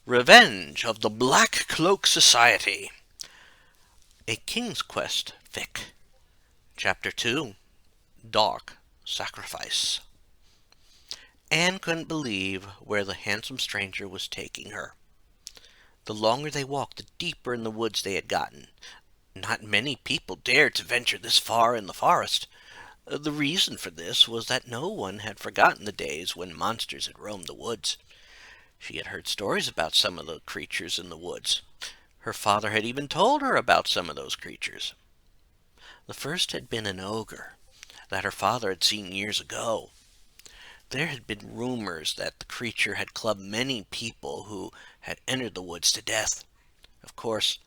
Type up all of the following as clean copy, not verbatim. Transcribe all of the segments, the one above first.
Revenge of the Black Cloak Society. A King's Quest Fic. Chapter 2. Dark Sacrifice. Anne couldn't believe where the handsome stranger was taking her. The longer they walked, the deeper in the woods they had gotten. Not many people dared to venture this far in the forest. The reason for this was that no one had forgotten the days when monsters had roamed the woods. She had heard stories about some of the creatures in the woods. Her father had even told her about some of those creatures. The first had been an ogre that her father had seen years ago. There had been rumors that the creature had clubbed many people who had entered the woods to death. Of course,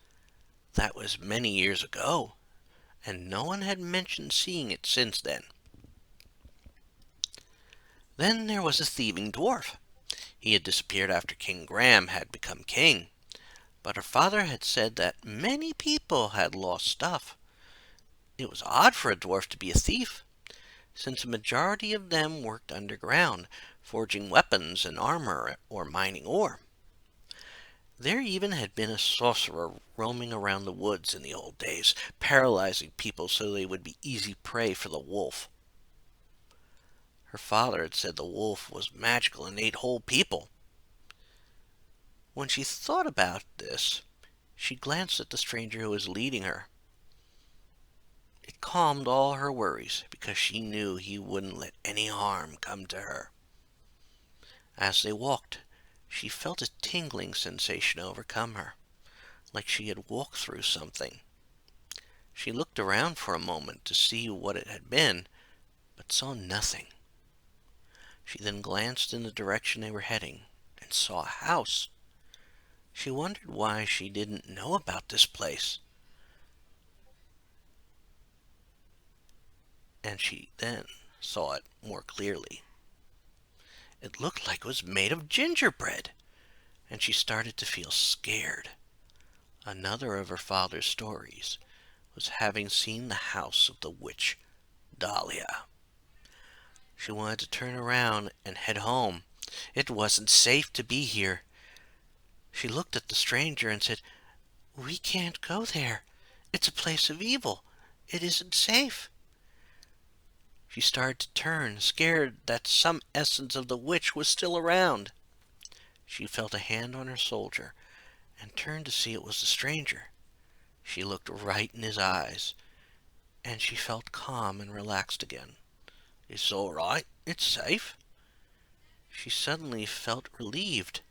that was many years ago, and no one had mentioned seeing it since then. Then there was a thieving dwarf. He had disappeared after King Graham had become king, but her father had said that many people had lost stuff. It was odd for a dwarf to be a thief, since a majority of them worked underground, forging weapons and armor or mining ore. There even had been a sorcerer roaming around the woods in the old days, paralyzing people so they would be easy prey for the wolf. Her father had said the wolf was magical and ate whole people. When she thought about this, she glanced at the stranger who was leading her. It calmed all her worries, because she knew he wouldn't let any harm come to her. As they walked, she felt a tingling sensation overcome her, like she had walked through something. She looked around for a moment to see what it had been, but saw nothing. She then glanced in the direction they were heading, and saw a house. She wondered why she didn't know about this place. And she then saw it more clearly. It looked like it was made of gingerbread, and she started to feel scared. Another of her father's stories was having seen the house of the witch Dahlia. She wanted to turn around and head home. It wasn't safe to be here. She looked at the stranger and said, "We can't go there. It's a place of evil. It isn't safe." She started to turn, scared that some essence of the witch was still around. She felt a hand on her shoulder and turned to see it was the stranger. She looked right in his eyes, and she felt calm and relaxed again. "It's all right. It's safe." She suddenly felt relieved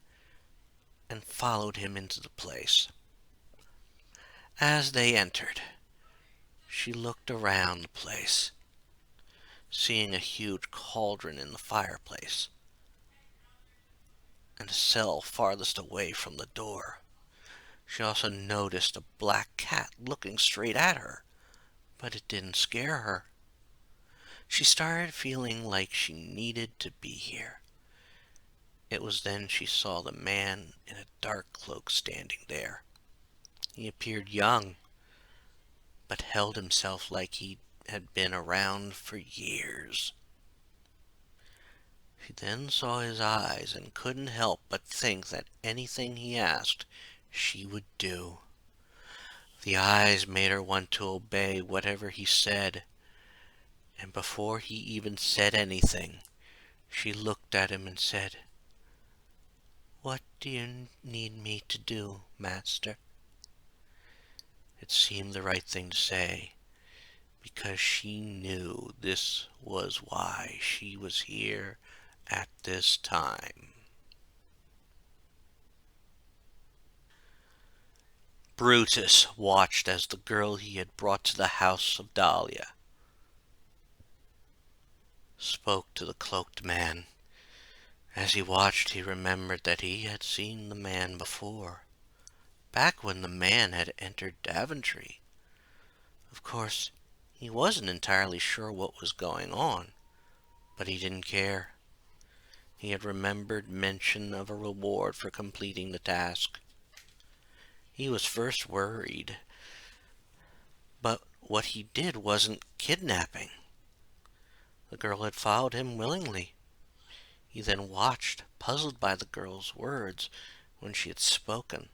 and followed him into the place. As they entered, she looked around the place, seeing a huge cauldron in the fireplace and a cell farthest away from the door. She also noticed a black cat looking straight at her, but it didn't scare her. She started feeling like she needed to be here. It was then she saw the man in a dark cloak standing there. He appeared young, but held himself like he had been around for years. She then saw his eyes and couldn't help but think that anything he asked, she would do. The eyes made her want to obey whatever he said, and before he even said anything, she looked at him and said, "What do you need me to do, master?" It seemed the right thing to say, because she knew this was why she was here at this time. Brutus watched as the girl he had brought to the house of Dahlia spoke to the cloaked man. As he watched, he remembered that he had seen the man before, back when the man had entered Daventry. Of course, he wasn't entirely sure what was going on, but he didn't care. He had remembered mention of a reward for completing the task. He was first worried, but what he did wasn't kidnapping. The girl had followed him willingly. He then watched, puzzled by the girl's words, when she had spoken.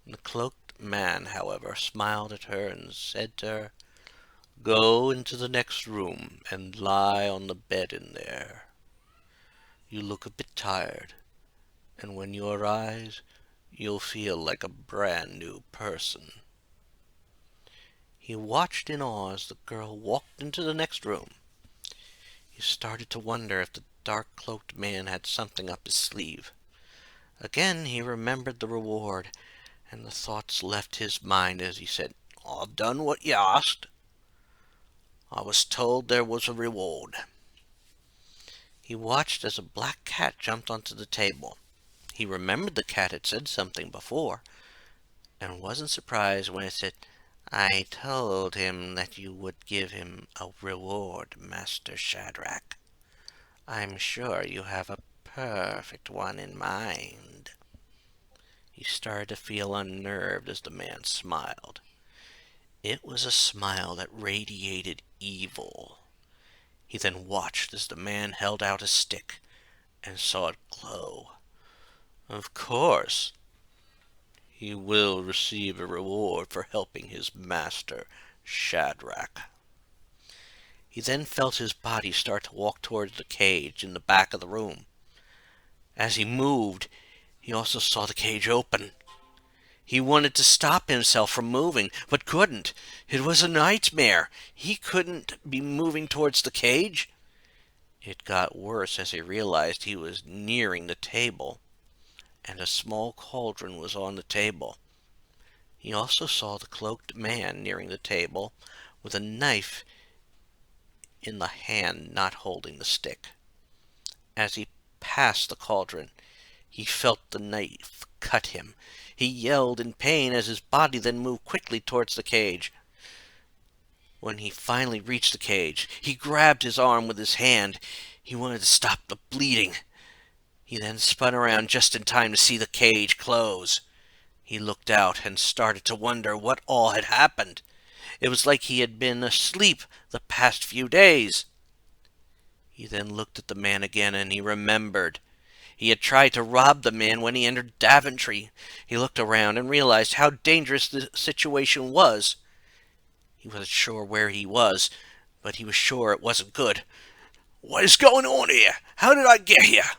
The cloaked man, however, smiled at her and said to her, "Go into the next room and lie on the bed in there. You look a bit tired, and when you arise, you'll feel like a brand new person." He watched in awe as the girl walked into the next room. He started to wonder if the dark-cloaked man had something up his sleeve. Again he remembered the reward, and the thoughts left his mind as he said, "I've done what you asked. I was told there was a reward." He watched as a black cat jumped onto the table. He remembered the cat had said something before, and wasn't surprised when it said, "I told him that you would give him a reward, Master Shadrach. I'm sure you have a perfect one in mind." He started to feel unnerved as the man smiled. It was a smile that radiated evil. He then watched as the man held out a stick and saw it glow. Of course, he will receive a reward for helping his master, Shadrach. He then felt his body start to walk towards the cage in the back of the room. As he moved, he also saw the cage open. He wanted to stop himself from moving, but couldn't. It was a nightmare. He couldn't be moving towards the cage. It got worse as he realized he was nearing the table, and a small cauldron was on the table. He also saw the cloaked man nearing the table, with a knife in the hand not holding the stick. As he passed the cauldron, he felt the knife cut him. He yelled in pain as his body then moved quickly towards the cage. When he finally reached the cage, he grabbed his arm with his hand. He wanted to stop the bleeding. He then spun around just in time to see the cage close. He looked out and started to wonder what all had happened. It was like he had been asleep the past few days. He then looked at the man again, and he remembered. He had tried to rob the man when he entered Daventry. He looked around and realized how dangerous the situation was. He wasn't sure where he was, but he was sure it wasn't good. "What is going on here? How did I get here?"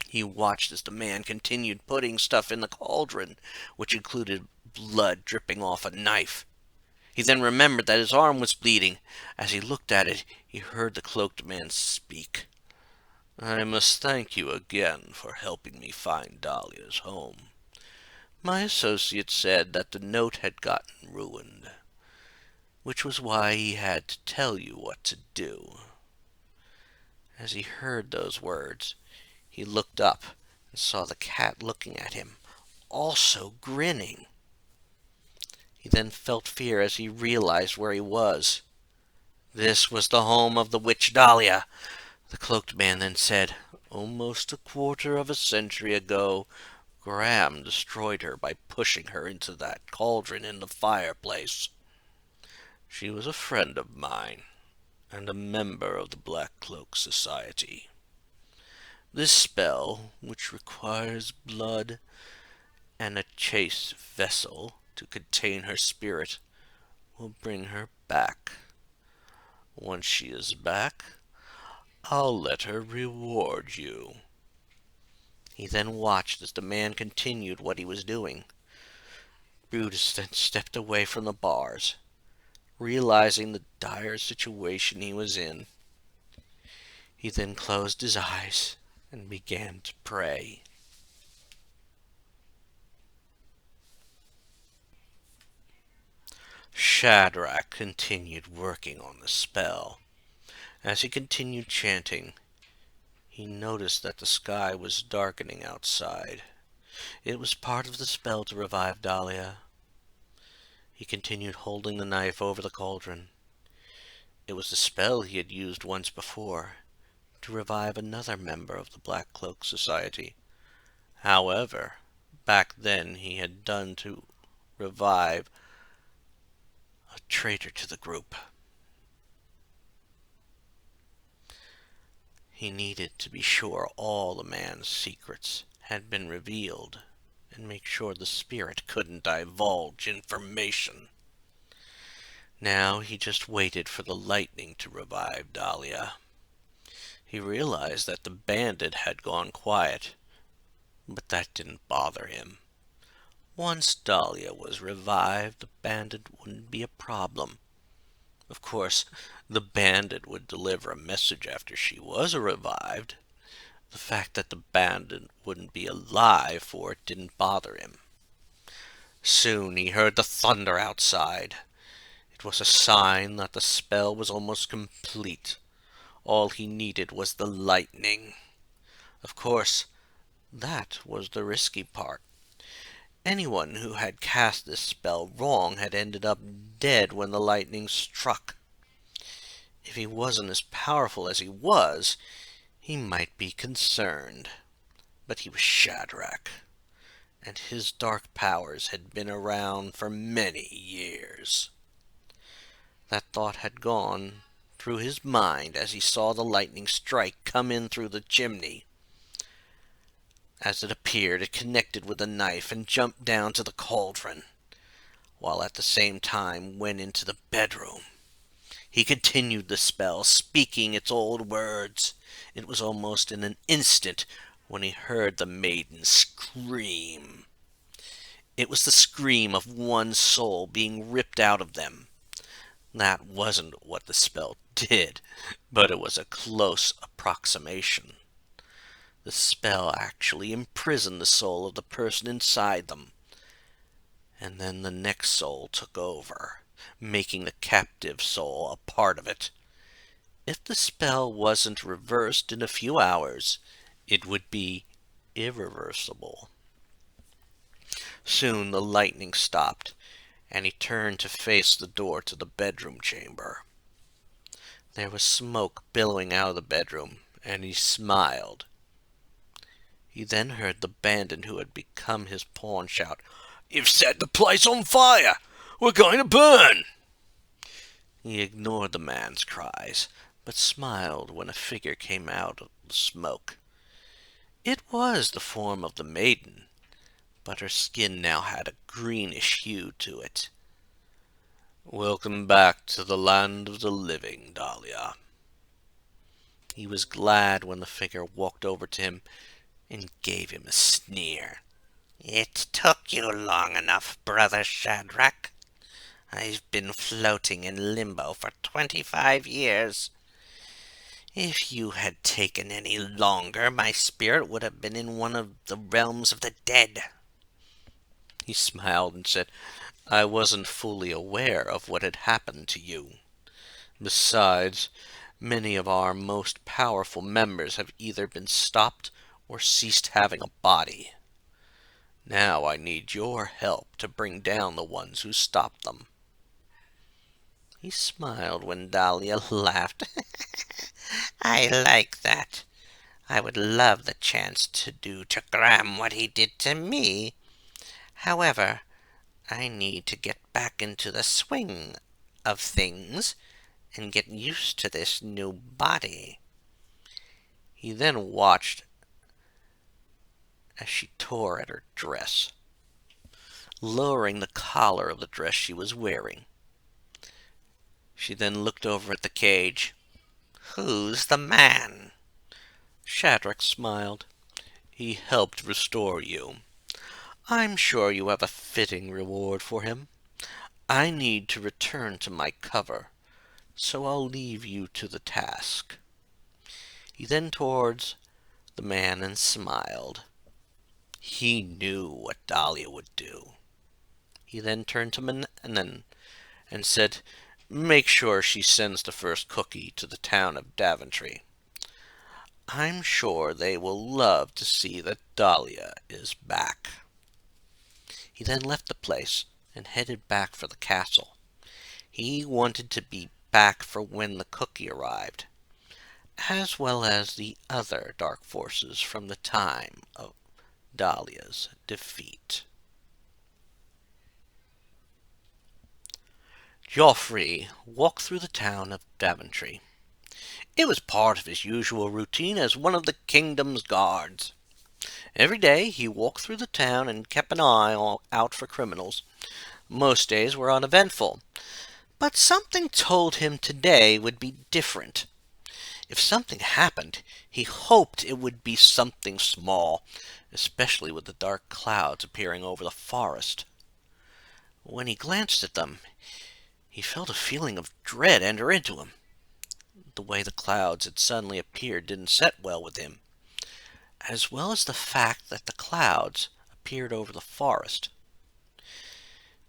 He watched as the man continued putting stuff in the cauldron, which included blood dripping off a knife. He then remembered that his arm was bleeding. As he looked at it, he heard the cloaked man speak. "I must thank you again for helping me find Dahlia's home. My associate said that the note had gotten ruined, which was why he had to tell you what to do." As he heard those words, he looked up and saw the cat looking at him, also grinning. He then felt fear as he realized where he was. This was the home of the witch Dahlia. The cloaked man then said, "Almost a quarter of a century ago, Graham destroyed her by pushing her into that cauldron in the fireplace. She was a friend of mine, and a member of the Black Cloak Society. This spell, which requires blood and a chaste vessel to contain her spirit, will bring her back. Once she is back, I'll let her reward you." He then watched as the man continued what he was doing. Brutus then stepped away from the bars, realizing the dire situation he was in. He then closed his eyes and began to pray. Shadrach continued working on the spell. As he continued chanting, he noticed that the sky was darkening outside. It was part of the spell to revive Dahlia. He continued holding the knife over the cauldron. It was the spell he had used once before to revive another member of the Black Cloak Society. However, back then he had done to revive a traitor to the group. He needed to be sure all the man's secrets had been revealed and make sure the spirit couldn't divulge information. Now he just waited for the lightning to revive Dahlia. He realized that the bandit had gone quiet, but that didn't bother him. Once Dahlia was revived, the bandit wouldn't be a problem. Of course, the bandit would deliver a message after she was revived. The fact that the bandit wouldn't be alive for it didn't bother him. Soon he heard the thunder outside. It was a sign that the spell was almost complete. All he needed was the lightning. Of course, that was the risky part. Anyone who had cast this spell wrong had ended up dead when the lightning struck. If he wasn't as powerful as he was, he might be concerned. But he was Shadrach, and his dark powers had been around for many years. That thought had gone through his mind as he saw the lightning strike come in through the chimney. As it appeared, it connected with the knife and jumped down to the cauldron, while at the same time went into the bedroom. He continued the spell, speaking its old words. It was almost in an instant when he heard the maiden scream. It was the scream of one soul being ripped out of them. That wasn't what the spell did, but it was a close approximation. The spell actually imprisoned the soul of the person inside them, and then the next soul took over, making the captive soul a part of it. If the spell wasn't reversed in a few hours, it would be irreversible. Soon the lightning stopped, and he turned to face the door to the bedroom chamber. There was smoke billowing out of the bedroom, and he smiled. He then heard the bandit who had become his pawn shout, "You've set the place on fire! We're going to burn!" He ignored the man's cries, but smiled when a figure came out of the smoke. It was the form of the maiden, but her skin now had a greenish hue to it. "Welcome back to the land of the living, Dahlia." He was glad when the figure walked over to him and gave him a sneer. "It took you long enough, Brother Shadrach. I've been floating in limbo for 25 years. If you had taken any longer, my spirit would have been in one of the realms of the dead." He smiled and said, "I wasn't fully aware of what had happened to you. Besides, many of our most powerful members have either been stopped or ceased having a body. Now I need your help to bring down the ones who stopped them." He smiled when Dahlia laughed. "I like that. I would love the chance to do to Graham what he did to me. However, I need to get back into the swing of things and get used to this new body." He then watched as she tore at her dress, lowering the collar of the dress she was wearing. She then looked over at the cage. "Who's the man?" Shadrach smiled. "He helped restore you. I'm sure you have a fitting reward for him. I need to return to my cover, so I'll leave you to the task." He then towards the man and smiled. He knew what Dahlia would do. He then turned to Manon and said, "Make sure she sends the first cookie to the town of Daventry. I'm sure they will love to see that Dahlia is back." He then left the place and headed back for the castle. He wanted to be back for when the cookie arrived, as well as the other dark forces from the time of Dahlia's defeat. Geoffrey walked through the town of Daventry. It was part of his usual routine as one of the kingdom's guards. Every day he walked through the town and kept an eye out for criminals. Most days were uneventful, but something told him today would be different. If something happened, he hoped it would be something small, especially with the dark clouds appearing over the forest. When he glanced at them, he felt a feeling of dread enter into him. The way the clouds had suddenly appeared didn't set well with him, as well as the fact that the clouds appeared over the forest.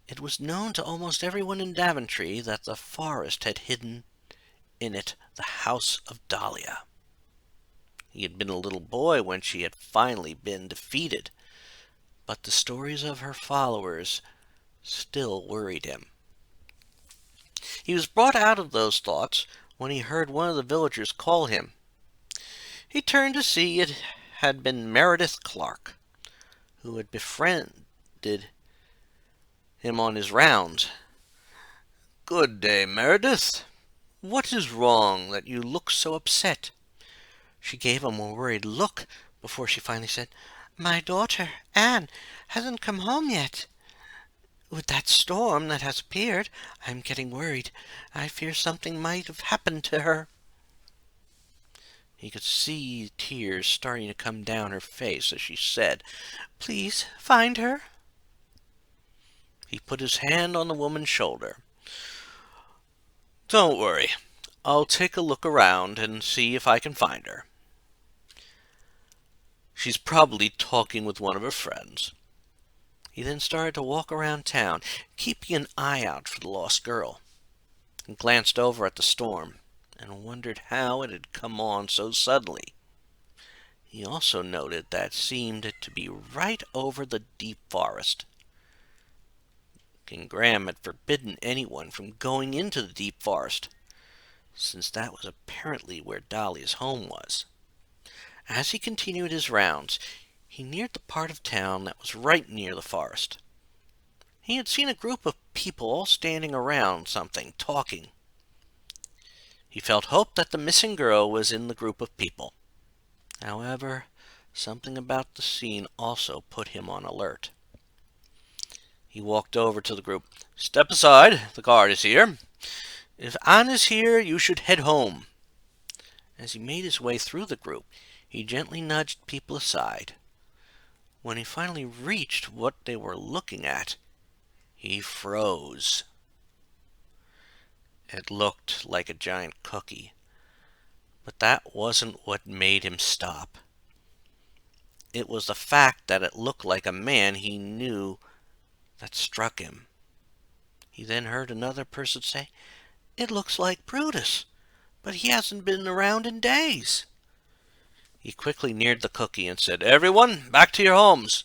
It was known to almost everyone in Daventry that the forest had hidden in it the house of Dahlia. He had been a little boy when she had finally been defeated, but the stories of her followers still worried him. He was brought out of those thoughts when he heard one of the villagers call him. He turned to see it had been Meredith Clark, who had befriended him on his rounds. "Good day, Meredith. What is wrong that you look so upset?" She gave him a worried look before she finally said, "My daughter, Anne, hasn't come home yet. With that storm that has appeared, I'm getting worried. I fear something might have happened to her." He could see tears starting to come down her face as she said, "Please find her." He put his hand on the woman's shoulder. "Don't worry. I'll take a look around and see if I can find her. She's probably talking with one of her friends." He then started to walk around town, keeping an eye out for the lost girl. He glanced over at the storm and wondered how it had come on so suddenly. He also noted that it seemed to be right over the deep forest. King Graham had forbidden anyone from going into the deep forest, since that was apparently where Dahlia's home was. As he continued his rounds, he neared the part of town that was right near the forest. He had seen a group of people all standing around something, talking. He felt hope that the missing girl was in the group of people. However, something about the scene also put him on alert. He walked over to the group. "Step aside, the guard is here. If Anne is here, you should head home." As he made his way through the group, he gently nudged people aside. When he finally reached what they were looking at, he froze. It looked like a giant cookie, but that wasn't what made him stop. It was the fact that it looked like a man he knew that struck him. He then heard another person say, "It looks like Brutus, but he hasn't been around in days." He quickly neared the cookie and said, "Everyone, back to your homes."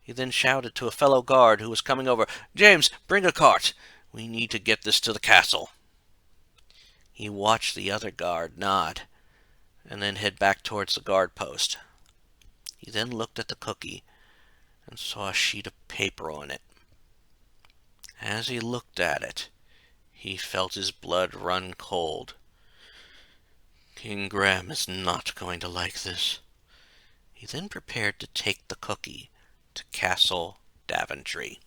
He then shouted to a fellow guard who was coming over, "James, bring a cart. We need to get this to the castle." He watched the other guard nod and then head back towards the guard post. He then looked at the cookie and saw a sheet of paper on it. As he looked at it, he felt his blood run cold. King Graham is not going to like this. He then prepared to take the cookie to Castle Daventry.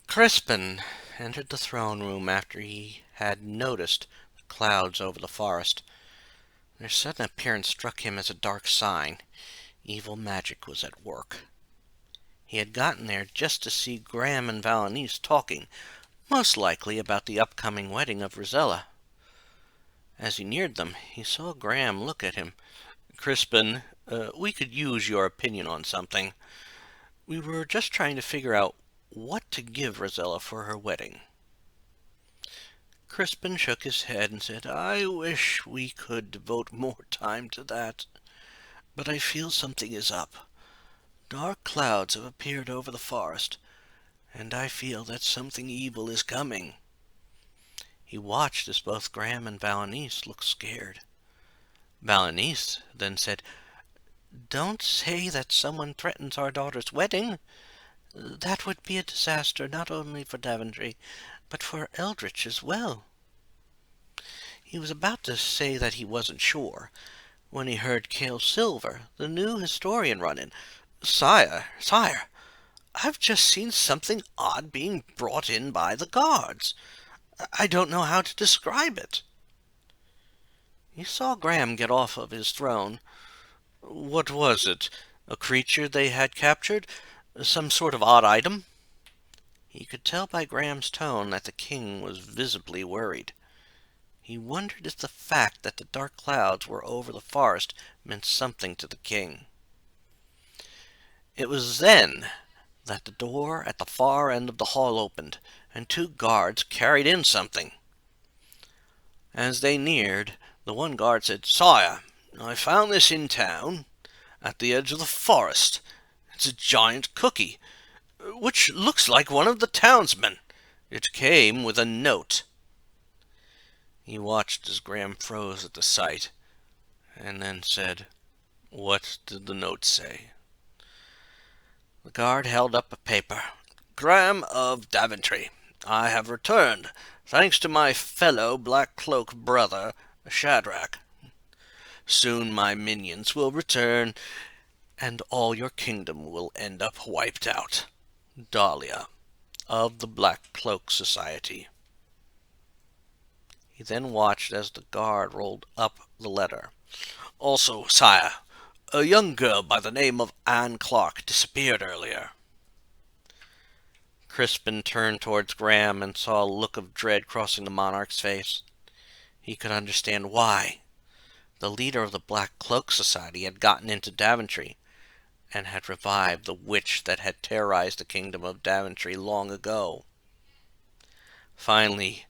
Crispin entered the throne room after he had noticed the clouds over the forest. Their sudden appearance struck him as a dark sign. Evil magic was at work. He had gotten there just to see Graham and Valenice talking, most likely about the upcoming wedding of Rosella. As he neared them, he saw Graham look at him. "Crispin, we could use your opinion on something. We were just trying to figure out what to give Rosella for her wedding." Crispin shook his head and said, "I wish we could devote more time to that, but I feel something is up. Dark clouds have appeared over the forest, and I feel that something evil is coming." He watched as both Graham and Valenice looked scared. Valenice then said, "Don't say that someone threatens our daughter's wedding. That would be a disaster not only for Daventry, but for Eldritch as well." He was about to say that he wasn't sure, when he heard Cale Silver, the new historian, run in. Sire, I've just seen something odd being brought in by the guards. I don't know how to describe it." He saw Graham get off of his throne. "What was it? A creature they had captured? Some sort of odd item?" He could tell by Graham's tone that the king was visibly worried. He wondered if the fact that the dark clouds were over the forest meant something to the king. It was then that the door at the far end of the hall opened, and two guards carried in something. As they neared, the one guard said, "Sire, I found this in town, at the edge of the forest. It's a giant cookie, which looks like one of the townsmen. It came with a note." He watched as Graham froze at the sight, and then said, "What did the note say?" The guard held up a paper. "Graham of Daventry, I have returned, thanks to my fellow Black Cloak brother, Shadrach. Soon my minions will return, and all your kingdom will end up wiped out. Dahlia, of the Black Cloak Society." He then watched as the guard rolled up the letter. "Also, sire, a young girl by the name of Anne Clark disappeared earlier." Crispin turned towards Graham and saw a look of dread crossing the monarch's face. He could understand why. The leader of the Black Cloak Society had gotten into Daventry, and had revived the witch that had terrorized the kingdom of Daventry long ago. Finally,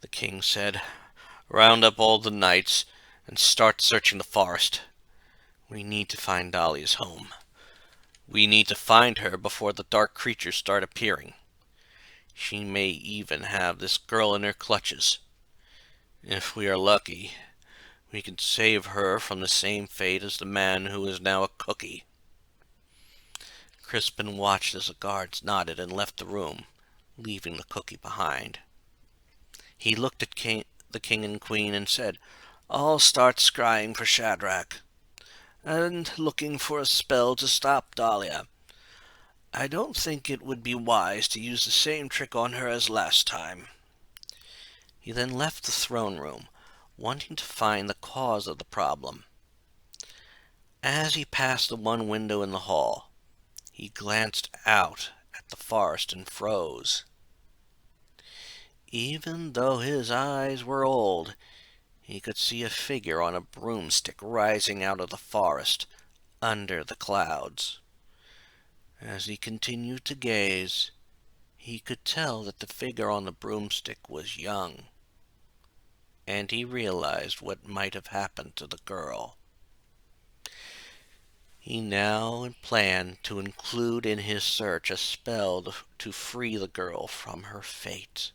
the king said, "Round up all the knights and start searching the forest. We need to find Dahlia's home. We need to find her before the dark creatures start appearing. She may even have this girl in her clutches. If we are lucky, we can save her from the same fate as the man who is now a cookie." Crispin watched as the guards nodded and left the room, leaving the cookie behind. He looked at the king and queen and said, "I'll start scrying for Shadrach, and looking for a spell to stop Dahlia. I don't think it would be wise to use the same trick on her as last time." He then left the throne room, wanting to find the cause of the problem. As he passed the one window in the hall, he glanced out at the forest and froze. Even though his eyes were old, he could see a figure on a broomstick rising out of the forest, under the clouds. As he continued to gaze, he could tell that the figure on the broomstick was young, and he realized what might have happened to the girl. He now planned to include in his search a spell to free the girl from her fate.